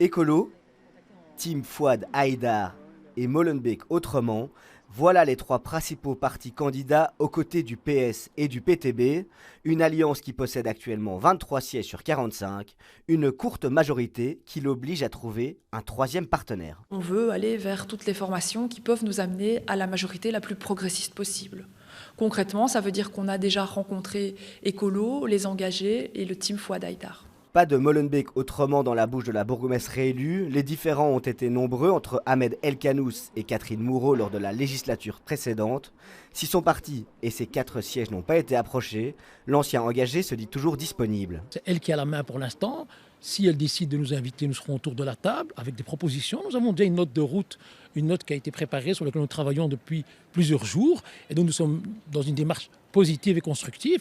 Écolo, Team Fouad Haïdar et Molenbeek Autrement, voilà les trois principaux partis candidats aux côtés du PS et du PTB, une alliance qui possède actuellement 23 sièges sur 45, une courte majorité qui l'oblige à trouver un troisième partenaire. On veut aller vers toutes les formations qui peuvent nous amener à la majorité la plus progressiste possible. Concrètement, ça veut dire qu'on a déjà rencontré Écolo, les engagés et le Team Fouad Haïdar. Pas de Molenbeek Autrement dans la bouche de la bourgmestre réélue, les différends ont été nombreux entre Ahmed Elkanous et Catherine Moreau lors de la législature précédente. Si son parti et ses 4 sièges n'ont pas été approchés, l'ancien engagé se dit toujours disponible. C'est elle qui a la main pour l'instant. Si elle décide de nous inviter, nous serons autour de la table avec des propositions. Nous avons déjà une note de route, une note qui a été préparée sur laquelle nous travaillons depuis plusieurs jours. Et donc nous sommes dans une démarche positive et constructive.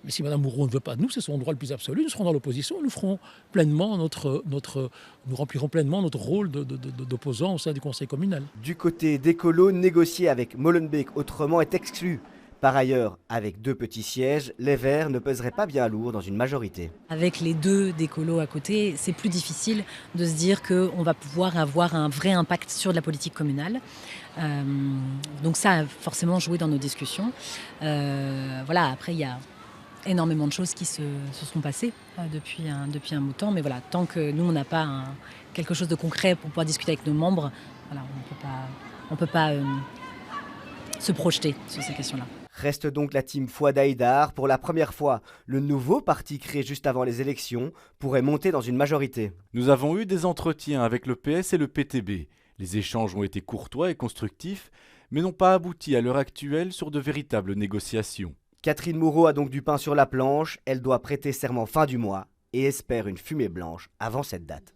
Mais si Mme Moreau ne veut pas de nous, c'est son droit le plus absolu. Nous serons dans l'opposition, nous ferons pleinement nous remplirons pleinement notre rôle d'opposant au sein du conseil communal. Du côté d'Écolo, négocier avec Molenbeek Autrement est exclu. Par ailleurs, avec 2 petits sièges, les Verts ne pèseraient pas bien lourd dans une majorité. Avec les 2 d'Écolo à côté, c'est plus difficile de se dire qu'on va pouvoir avoir un vrai impact sur la politique communale. Donc ça a forcément joué dans nos discussions. Voilà, après il y a énormément de choses qui se sont passées depuis un bout de temps. Mais voilà, tant que nous, on n'a pas quelque chose de concret pour pouvoir discuter avec nos membres, voilà, on peut pas se projeter sur ces questions-là. Reste donc la team Fouad Haïdar. Pour la première fois, le nouveau parti créé juste avant les élections pourrait monter dans une majorité. Nous avons eu des entretiens avec le PS et le PTB. Les échanges ont été courtois et constructifs, mais n'ont pas abouti à l'heure actuelle sur de véritables négociations. Catherine Moreau a donc du pain sur la planche, elle doit prêter serment fin du mois et espère une fumée blanche avant cette date.